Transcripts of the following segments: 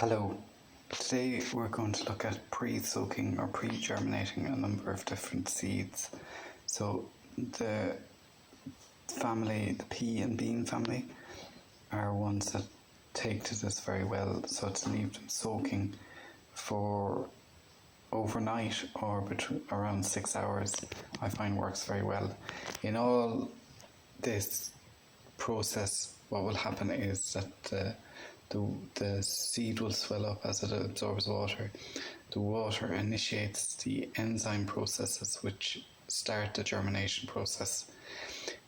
Hello, today we're going to look at pre-soaking or pre-germinating a number of different seeds. So the pea and bean family, are ones that take to this very well. So to leave them soaking for overnight or around 6 hours, I find works very well. In all this process, what will happen is that the seed will swell up as it absorbs water. The water initiates the enzyme processes which start the germination process.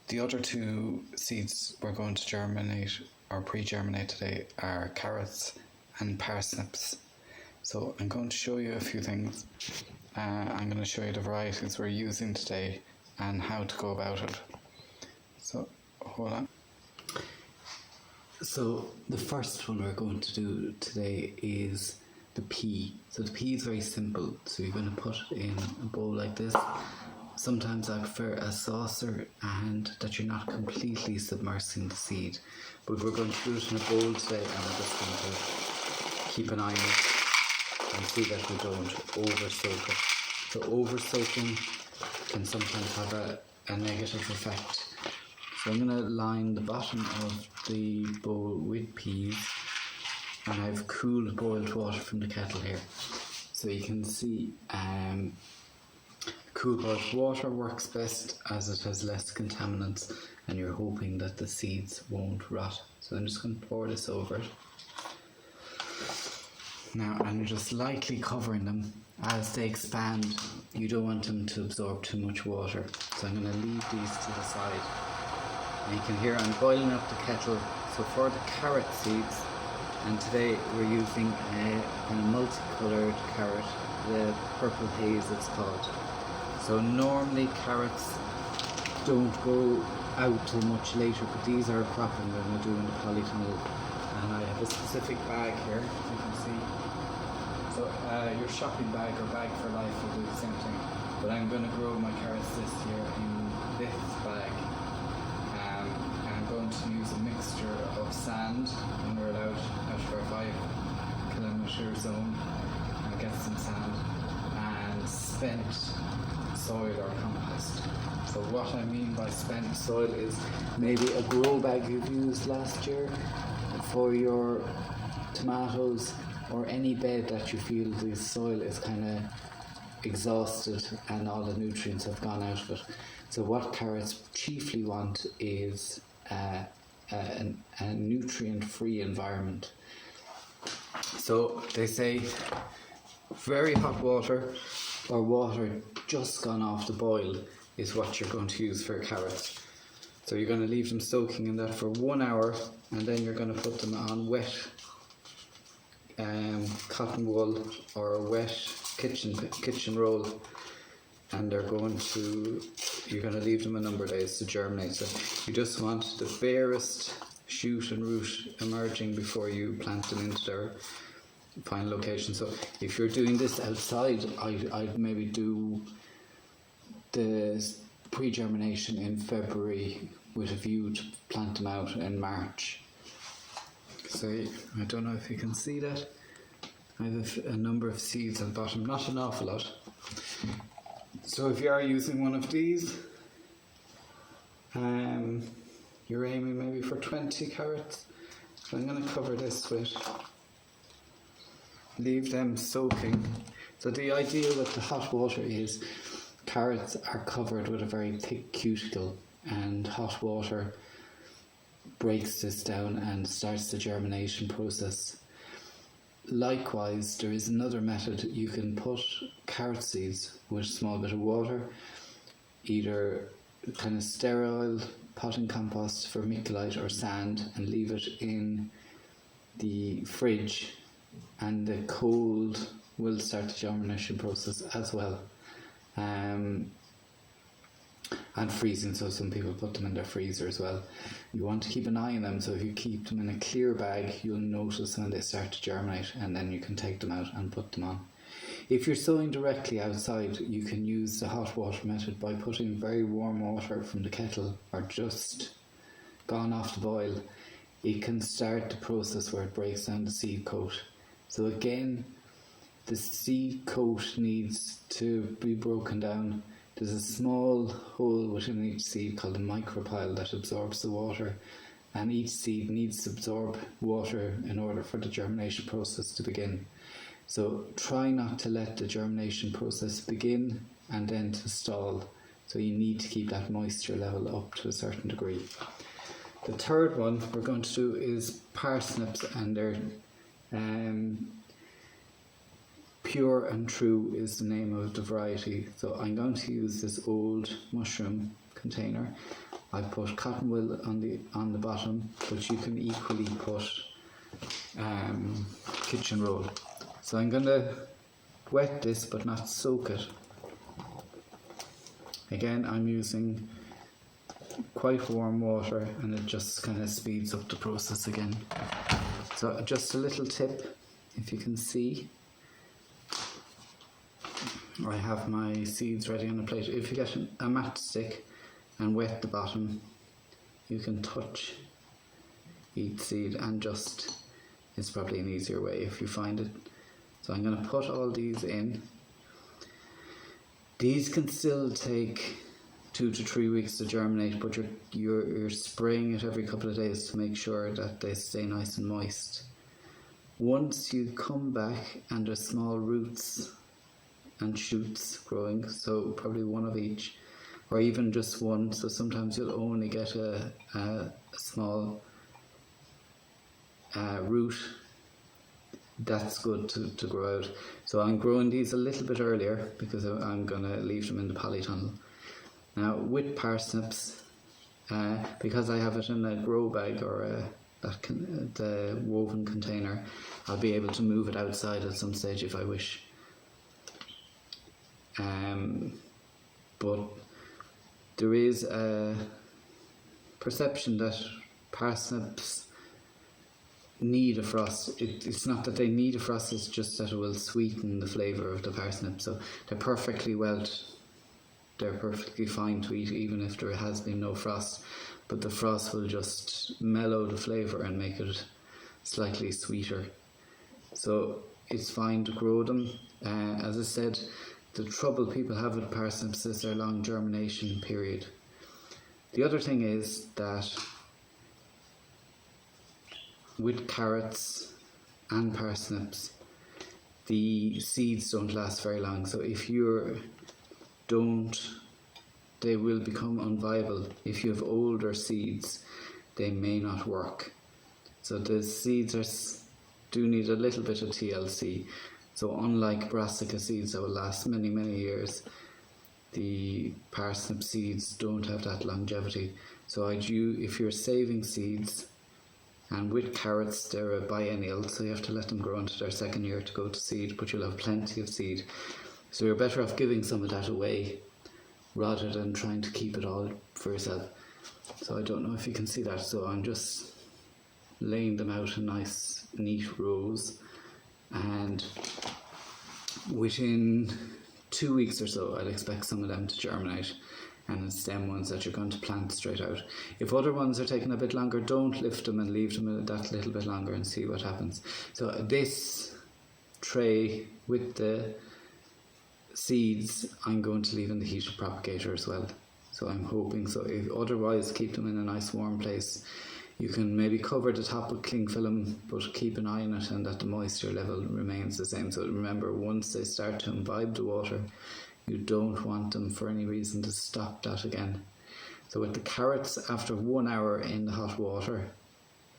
The other two seeds we're going to germinate or pre-germinate today are carrots and parsnips. So I'm going to show you a few things. I'm going to show you the varieties we're using today and how to go about it. So hold on. So the first one we're going to do today is the pea. So the pea is very simple. So you're going to put it in a bowl like this. Sometimes I prefer a saucer and that you're not completely submersing the seed. But we're going to do it in a bowl today, and we're just going to keep an eye on it and see that we don't over-soak it. So over-soaking can sometimes have a negative effect. So I'm going to line the bottom of the bowl with peas, and I've cooled boiled water from the kettle here. So you can see cool boiled water works best as it has less contaminants, and you're hoping that the seeds won't rot. So I'm just going to pour this over it. Now I'm just lightly covering them. As they expand, you don't want them to absorb too much water. So I'm going to leave these to the side. And you can hear I'm boiling up the kettle. So for the carrot seeds, and today we're using a multicoloured carrot, the purple haze it's called. So normally carrots don't go out till much later, but these are a crop I'm going to do in the polytunnel. And I have a specific bag here, as you can see. So your shopping bag or bag for life will do the same thing. But I'm going to grow my carrots this year in this bag. I'm going to use a mixture of sand, and we're allowed out for a 5 kilometre zone, and get some sand, and spent soil or compost. So what I mean by spent soil is maybe a grow bag you've used last year for your tomatoes, or any bed that you feel the soil is kind of exhausted and all the nutrients have gone out of it. So what carrots chiefly want is a nutrient-free environment. So they say very hot water or water just gone off the boil is what you're going to use for carrots. So you're going to leave them soaking in that for 1 hour, and then you're going to put them on wet cotton wool or a wet kitchen roll, and you're going to leave them a number of days to germinate. So you just want the barest shoot and root emerging before you plant them into their final location. So if you're doing this outside, I'd maybe do the pre-germination in February with a view to plant them out in March. So I don't know if you can see that. I have a number of seeds at the bottom, not an awful lot. So if you are using one of these, you're aiming maybe for 20 carrots. So I'm going to cover this with, leave them soaking. So the idea with the hot water is carrots are covered with a very thick cuticle, and hot water breaks this down and starts the germination process. Likewise, there is another method. You can put carrot seeds with a small bit of water, either kind of sterile potting compost, vermiculite or sand, and leave it in the fridge, and the cold will start the germination process as well. And freezing, so some people put them in their freezer as well. You want to keep an eye on them, so if you keep them in a clear bag, you'll notice when they start to germinate, and then you can take them out and put them on. If you're sowing directly outside, you can use the hot water method by putting very warm water from the kettle or just gone off the boil. It can start the process where it breaks down the seed coat. So again, the seed coat needs to be broken down. There's a small hole within each seed called a micropyle that absorbs the water, and each seed needs to absorb water in order for the germination process to begin. So try not to let the germination process begin and then to stall. So you need to keep that moisture level up to a certain degree. The third one we're going to do is parsnips, and they're Pure and True is the name of the variety. So I'm going to use this old mushroom container. I put cotton wool on the bottom, but you can equally put kitchen roll. So I'm going to wet this but not soak it. Again, I'm using quite warm water, and it just kind of speeds up the process again. So just a little tip, if you can see, I have my seeds ready on a plate. If you get a matchstick and wet the bottom, you can touch each seed, and just, it's probably an easier way if you find it. So I'm going to put all these in. These can still take 2 to 3 weeks to germinate, but you're spraying it every couple of days to make sure that they stay nice and moist. Once you come back and there's small roots and shoots growing, so probably one of each, or even just one, so sometimes you'll only get a small root. That's good to grow out. So I'm growing these a little bit earlier because I'm going to leave them in the polytunnel. Now with parsnips, because I have it in a grow bag or the woven container, I'll be able to move it outside at some stage if I wish. But there is a perception that parsnips need a frost. It's not that they need a frost, it's just that it will sweeten the flavour of the parsnip. So they're perfectly fine to eat even if there has been no frost, but the frost will just mellow the flavour and make it slightly sweeter. So it's fine to grow them. As I said, the trouble people have with parsnips is their long germination period. The other thing is that with carrots and parsnips, the seeds don't last very long. So if they will become unviable. If you have older seeds, they may not work. So the seeds do need a little bit of TLC. So unlike brassica seeds that will last many, many years, the parsnip seeds don't have that longevity. So if you're saving seeds, and with carrots they're a biennial, so you have to let them grow into their second year to go to seed, but you'll have plenty of seed. So you're better off giving some of that away rather than trying to keep it all for yourself. So I don't know if you can see that. So I'm just laying them out in nice, neat rows, and within 2 weeks or so I'd expect some of them to germinate, and it's them ones that you're going to plant straight out. If other ones are taking a bit longer, don't lift them and leave them that little bit longer and see what happens. So this tray with the seeds I'm going to leave in the heated propagator as well. So I'm hoping, so if otherwise keep them in a nice warm place. You can maybe cover the top with cling film, but keep an eye on it and that the moisture level remains the same. So remember, once they start to imbibe the water, you don't want them for any reason to stop that again. So with the carrots, after 1 hour in the hot water,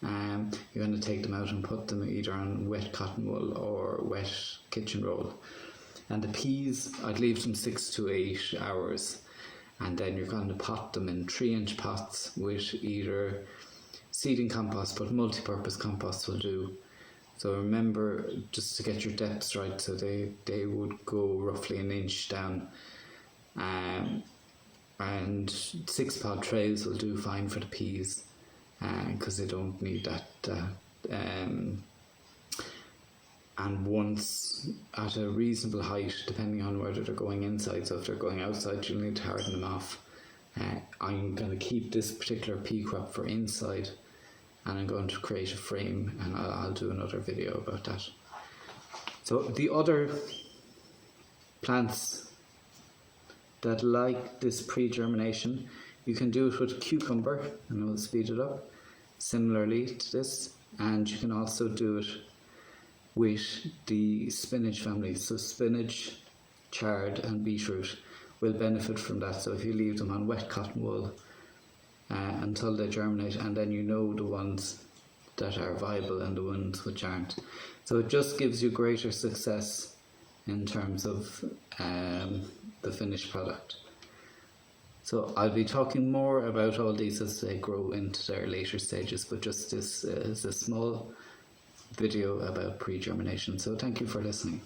you're going to take them out and put them either on wet cotton wool or wet kitchen roll. And the peas, I'd leave them 6 to 8 hours, and then you're going to pot them in 3-inch pots with either seeding compost, but multi-purpose compost will do. So remember, just to get your depths right, so they would go roughly 1 inch down, and 6-pot trays will do fine for the peas, because they don't need that. And once at a reasonable height, depending on whether they're going inside, so if they're going outside you'll need to harden them off. I'm going to keep this particular pea crop for inside, and I'm going to create a frame, and I'll do another video about that. So the other plants that like this pre-germination, you can do it with cucumber, and it will speed it up, similarly to this, and you can also do it with the spinach family. So spinach, chard and beetroot will benefit from that. So if you leave them on wet cotton wool until they germinate, and then you know the ones that are viable and the ones which aren't. So it just gives you greater success in terms of the finished product. So I'll be talking more about all these as they grow into their later stages, but just this is a small video about pre-germination. So thank you for listening.